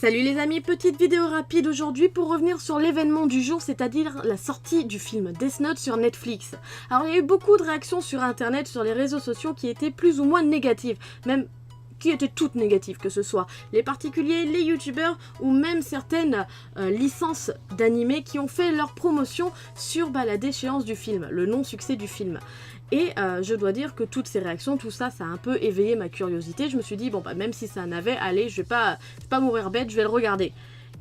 Salut les amis, petite vidéo rapide aujourd'hui pour revenir sur l'événement du jour, c'est-à-dire la sortie du film Death Note sur Netflix. Alors il y a eu beaucoup de réactions sur internet, sur les réseaux sociaux qui étaient plus ou moins négatives, même qui étaient toutes négatives, que ce soit les particuliers, les youtubeurs ou même certaines licences d'animés qui ont fait leur promotion sur la déchéance du film, le non-succès du film. Et je dois dire que toutes ces réactions, tout ça, ça a un peu éveillé ma curiosité. Je me suis dit, bon bah même si ça en avait, allez, je vais pas mourir bête, je vais le regarder.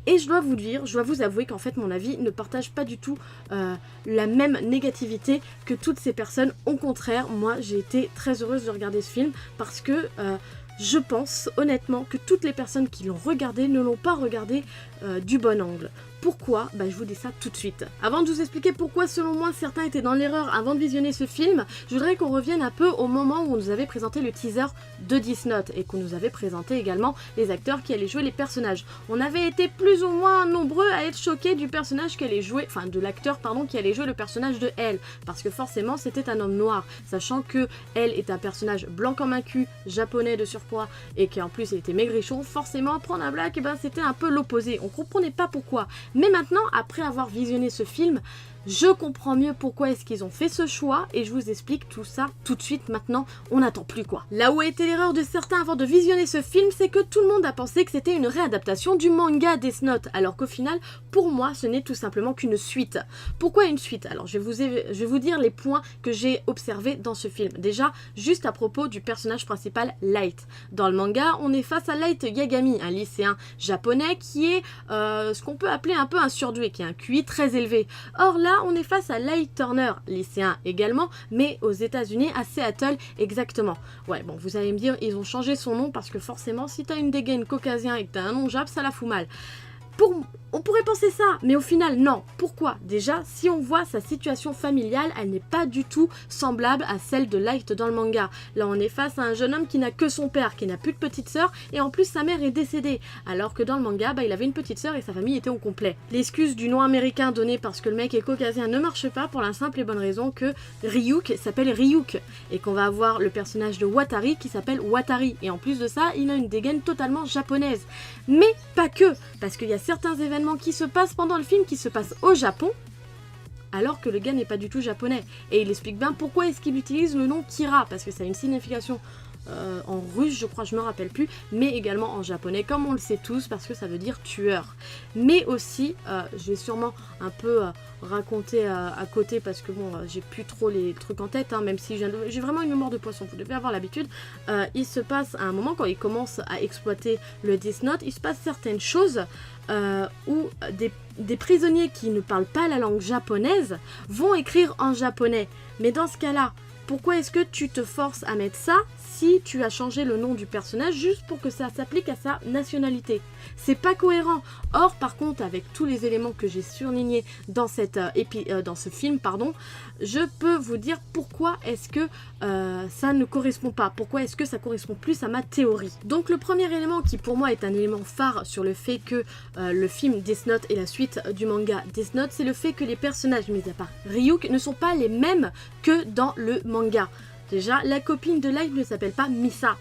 Et je dois vous dire, je dois vous avouer qu'en fait mon avis ne partage pas du tout la même négativité que toutes ces personnes. Au contraire, moi j'ai été très heureuse de regarder ce film parce que je pense honnêtement que toutes les personnes qui l'ont regardé ne l'ont pas regardé du bon angle. Pourquoi? Je vous dis ça tout de suite. Avant de vous expliquer pourquoi selon moi certains étaient dans l'erreur avant de visionner ce film, je voudrais qu'on revienne un peu au moment où on nous avait présenté le teaser de Death Note et qu'on nous avait présenté également les acteurs qui allaient jouer les personnages. On avait été plus ou moins nombreux à être choqués du personnage qui allait jouer, enfin de l'acteur pardon qui allait jouer le personnage de Elle, parce que forcément c'était un homme noir, sachant que Elle est un personnage blanc comme un cul, japonais de surpoids et qui en plus il était maigrichon, forcément prendre un black c'était un peu l'opposé, on comprenait pas pourquoi. Mais maintenant, après avoir visionné ce film, je comprends mieux pourquoi est-ce qu'ils ont fait ce choix et je vous explique tout ça tout de suite maintenant, on n'attend plus quoi. Là où a été l'erreur de certains avant de visionner ce film, c'est que tout le monde a pensé que c'était une réadaptation du manga Death Note, alors qu'au final, pour moi, ce n'est tout simplement qu'une suite. Pourquoi une suite? Alors je vais vous dire les points que j'ai observés dans ce film. Déjà, juste à propos du personnage principal Light. Dans le manga, on est face à Light Yagami, un lycéen japonais qui est ce qu'on peut appeler un peu un surdoué, qui a un QI très élevé. Or là, on est face à Light Turner, lycéen également, mais aux États-Unis, à Seattle exactement. Ouais, bon, vous allez me dire, ils ont changé son nom parce que forcément, si t'as une dégaine caucasien et que t'as un nom jap, ça la fout mal. On pourrait penser ça, mais au final, non. Pourquoi? Déjà, si on voit sa situation familiale, elle n'est pas du tout semblable à celle de Light dans le manga. Là, on est face à un jeune homme qui n'a que son père, qui n'a plus de petite sœur, et en plus, sa mère est décédée. Alors que dans le manga, il avait une petite sœur et sa famille était au complet. L'excuse du nom américain donné parce que le mec est caucasien ne marche pas pour la simple et bonne raison que Ryuk s'appelle Ryuk, et qu'on va avoir le personnage de Watari qui s'appelle Watari. Et en plus de ça, il a une dégaine totalement japonaise. Mais pas que, parce qu'il y a certains événements qui se passent pendant le film qui se passent au Japon alors que le gars n'est pas du tout japonais et il explique bien pourquoi est-ce qu'il utilise le nom Kira, parce que ça a une signification en russe je crois, je me rappelle plus, mais également en japonais comme on le sait tous parce que ça veut dire tueur. Mais aussi je vais sûrement un peu raconter à côté parce que bon j'ai plus trop les trucs en tête même si j'ai vraiment une mémoire de poisson, vous devez avoir l'habitude. Il se passe à un moment quand il commence à exploiter le Death Note, il se passe certaines choses où des prisonniers qui ne parlent pas la langue japonaise vont écrire en japonais. Mais dans ce cas-là, pourquoi est-ce que tu te forces à mettre ça si tu as changé le nom du personnage juste pour que ça s'applique à sa nationalité? C'est pas cohérent. Or, par contre, avec tous les éléments que j'ai surlignés dans, dans ce film, je peux vous dire pourquoi est-ce que ça ne correspond pas. Pourquoi est-ce que ça correspond plus à ma théorie. Donc, le premier élément qui pour moi est un élément phare sur le fait que le film Death Note est la suite du manga Death Note, c'est le fait que les personnages, mis à part Ryuk, ne sont pas les mêmes que dans le manga. Déjà, la copine de Light ne s'appelle pas Misa,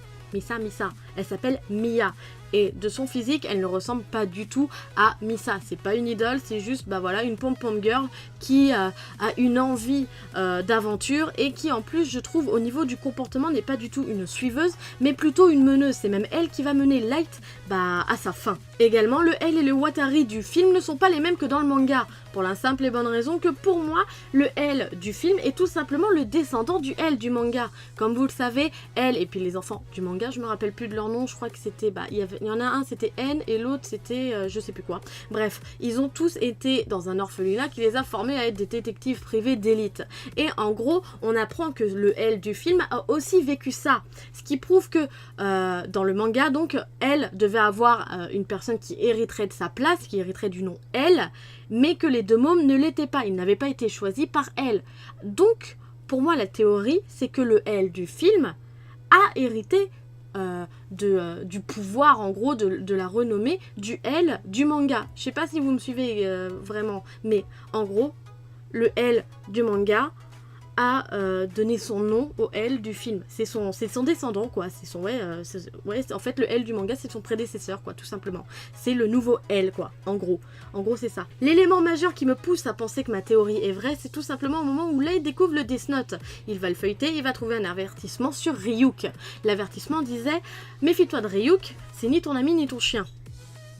elle s'appelle Mia. Et de son physique, elle ne ressemble pas du tout à Misa. C'est pas une idole, c'est juste voilà, une pom-pom girl qui a une envie d'aventure et qui en plus, je trouve, au niveau du comportement, n'est pas du tout une suiveuse, mais plutôt une meneuse. C'est même elle qui va mener Light à sa fin. Également, le Elle et le Watari du film ne sont pas les mêmes que dans le manga, pour la simple et bonne raison que pour moi, le Elle du film est tout simplement le descendant du Elle du manga. Comme vous le savez, Elle et puis les enfants du manga, je me rappelle plus de leur nom, je crois que c'était, il y en a un c'était N et l'autre c'était je sais plus quoi. Bref, ils ont tous été dans un orphelinat qui les a formés à être des détectives privés d'élite. Et en gros, on apprend que le Elle du film a aussi vécu ça. Ce qui prouve que dans le manga, donc, Elle devait avoir une personne qui hériterait de sa place, qui hériterait du nom Elle, mais que les deux mômes ne l'étaient pas, ils n'avaient pas été choisis par Elle. Donc, pour moi, la théorie, c'est que le Elle du film a hérité du pouvoir, en gros, de la renommée du Elle du manga. Je sais pas si vous me suivez vraiment, mais en gros, le Elle du manga a donné son nom au L du film. C'est son descendant, quoi. C'est son, en fait, le L du manga, c'est son prédécesseur, quoi, tout simplement. C'est le nouveau L, quoi, en gros. En gros, c'est ça. L'élément majeur qui me pousse à penser que ma théorie est vraie, c'est tout simplement au moment où Light découvre le Death Note. Il va le feuilleter, il va trouver un avertissement sur Ryuk. L'avertissement disait « Méfie-toi de Ryuk, c'est ni ton ami ni ton chien ».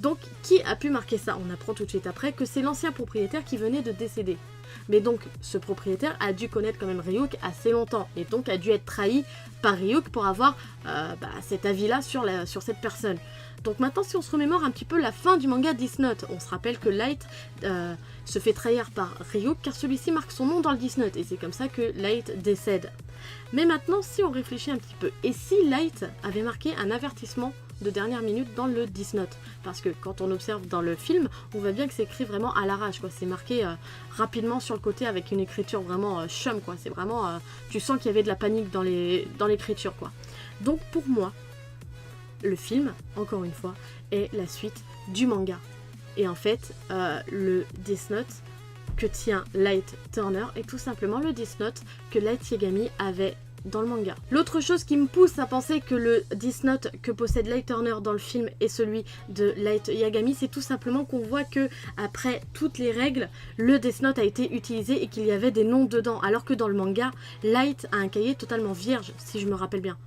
Donc, qui a pu marquer ça? On apprend tout de suite après que c'est l'ancien propriétaire qui venait de décéder. Mais donc, ce propriétaire a dû connaître quand même Ryuk assez longtemps, et donc a dû être trahi par Ryuk pour avoir cet avis-là sur cette personne. Donc maintenant, si on se remémore un petit peu la fin du manga Death Note, on se rappelle que Light se fait trahir par Ryuk, car celui-ci marque son nom dans le Death Note, et c'est comme ça que Light décède. Mais maintenant, si on réfléchit un petit peu, et si Light avait marqué un avertissement de dernière minute dans le Death Note, parce que quand on observe dans le film, on voit bien que c'est écrit vraiment à l'arrache, quoi. C'est marqué rapidement sur le côté avec une écriture vraiment chum, quoi. C'est vraiment, tu sens qu'il y avait de la panique dans l'écriture, quoi. Donc pour moi, le film, encore une fois, est la suite du manga. Et en fait, le Death Note que tient Light Turner est tout simplement le Death Note que Light Yagami avait dans le manga. L'autre chose qui me pousse à penser que le Death Note que possède Light Turner dans le film est celui de Light Yagami, c'est tout simplement qu'on voit que après toutes les règles, le Death Note a été utilisé et qu'il y avait des noms dedans, alors que dans le manga, Light a un cahier totalement vierge, si je me rappelle bien.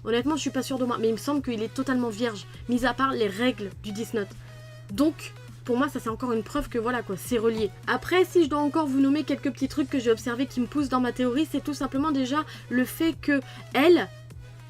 Honnêtement, je suis pas sûre de moi, mais il me semble qu'il est totalement vierge, mis à part les règles du Death Note. Donc, pour moi, ça c'est encore une preuve que voilà quoi, c'est relié. Après, si je dois encore vous nommer quelques petits trucs que j'ai observés qui me poussent dans ma théorie, c'est tout simplement déjà le fait que elle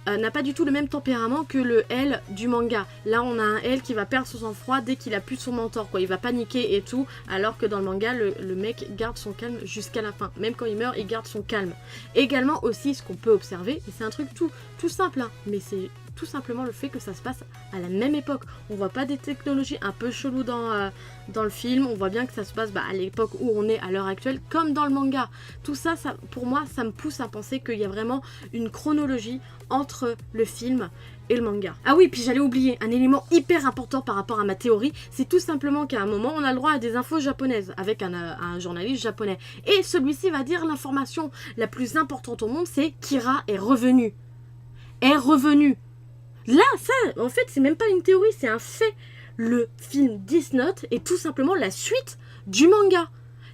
n'a pas du tout le même tempérament que le L du manga. Là, on a un L qui va perdre son sang-froid dès qu'il a plus son mentor, quoi. Il va paniquer et tout, alors que dans le manga, le mec garde son calme jusqu'à la fin. Même quand il meurt, il garde son calme. Également aussi, ce qu'on peut observer, et c'est un truc tout simple, hein, mais c'est tout simplement le fait que ça se passe à la même époque. On voit pas des technologies un peu cheloues dans le film, on voit bien que ça se passe à l'époque où on est à l'heure actuelle, comme dans le manga. Tout ça, pour moi, ça me pousse à penser qu'il y a vraiment une chronologie entre le film et le manga. Ah oui, puis j'allais oublier, un élément hyper important par rapport à ma théorie, c'est tout simplement qu'à un moment, on a le droit à des infos japonaises, avec un journaliste japonais. Et celui-ci va dire l'information la plus importante au monde, c'est Kira est revenu. Est revenu. Là, ça, en fait, c'est même pas une théorie, c'est un fait. Le film Death Note est tout simplement la suite du manga.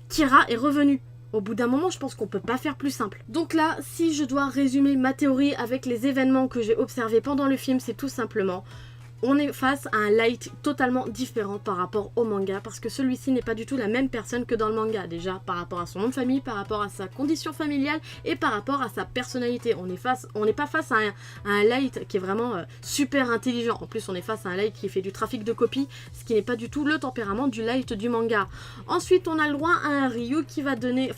Kira est revenu. Au bout d'un moment, je pense qu'on peut pas faire plus simple. Donc là, si je dois résumer ma théorie avec les événements que j'ai observés pendant le film, c'est tout simplement... on est face à un Light totalement différent par rapport au manga, parce que celui-ci n'est pas du tout la même personne que dans le manga, déjà par rapport à son nom de famille, par rapport à sa condition familiale et par rapport à sa personnalité. On n'est pas face à un Light qui est vraiment super intelligent. En plus, on est face à un Light qui fait du trafic de copies, ce qui n'est pas du tout le tempérament du Light du manga. Ensuite, on a le droit à un Ryu qui va donner...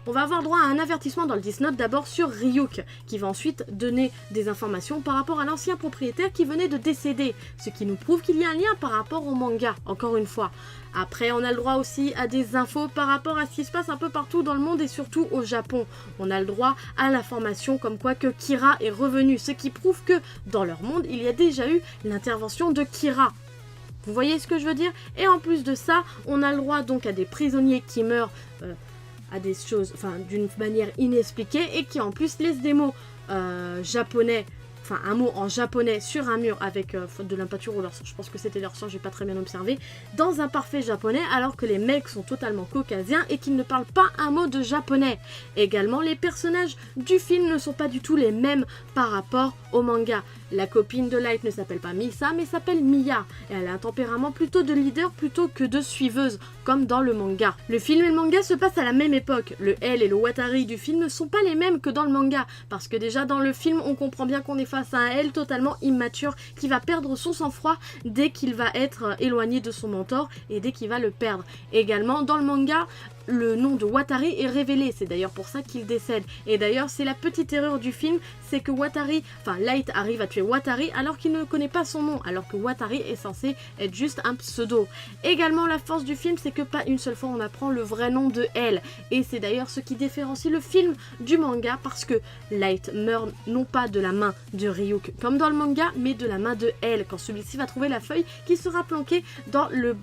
on va avoir droit à un avertissement dans le Death Note d'abord sur Ryuk, qui va ensuite donner des informations par rapport à l'ancien propriétaire qui venait de décéder, ce qui nous prouve qu'il y a un lien par rapport au manga, encore une fois. Après, on a le droit aussi à des infos par rapport à ce qui se passe un peu partout dans le monde et surtout au Japon. On a le droit à l'information comme quoi que Kira est revenu, ce qui prouve que dans leur monde, il y a déjà eu l'intervention de Kira. Vous voyez ce que je veux dire? Et en plus de ça, on a le droit donc à des prisonniers qui meurent... à des choses, d'une manière inexpliquée et qui en plus laisse des mots japonais, un mot en japonais sur un mur avec de l'impeinture ou leur sang, je pense que c'était leur sang, j'ai pas très bien observé, dans un parfait japonais alors que les mecs sont totalement caucasiens et qu'ils ne parlent pas un mot de japonais. Également, les personnages du film ne sont pas du tout les mêmes par rapport au manga. La copine de Light ne s'appelle pas Misa mais s'appelle Miya et elle a un tempérament plutôt de leader plutôt que de suiveuse comme dans le manga. Le film et le manga se passent à la même époque. Le L et le Watari du film ne sont pas les mêmes que dans le manga parce que déjà dans le film on comprend bien qu'on est face à un L totalement immature qui va perdre son sang-froid dès qu'il va être éloigné de son mentor et dès qu'il va le perdre. Également dans le manga, le nom de Watari est révélé, c'est d'ailleurs pour ça qu'il décède. Et d'ailleurs, c'est la petite erreur du film, c'est que Light arrive à tuer Watari alors qu'il ne connaît pas son nom, alors que Watari est censé être juste un pseudo. Également, la force du film, c'est que pas une seule fois on apprend le vrai nom de L. Et c'est d'ailleurs ce qui différencie le film du manga, parce que Light meurt non pas de la main de Ryuk, comme dans le manga, mais de la main de L, quand celui-ci va trouver la feuille qui sera planquée dans le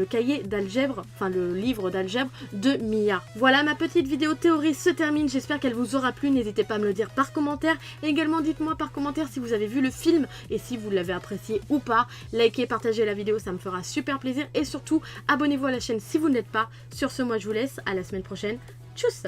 cahier d'algèbre, le livre d'algèbre 2 milliards. Voilà, ma petite vidéo théorie se termine, j'espère qu'elle vous aura plu, n'hésitez pas à me le dire par commentaire, et également dites-moi par commentaire si vous avez vu le film et si vous l'avez apprécié ou pas. Likez, partagez la vidéo, ça me fera super plaisir, et surtout abonnez-vous à la chaîne si vous ne l'êtes pas. Sur ce, moi je vous laisse, à la semaine prochaine, tchuss.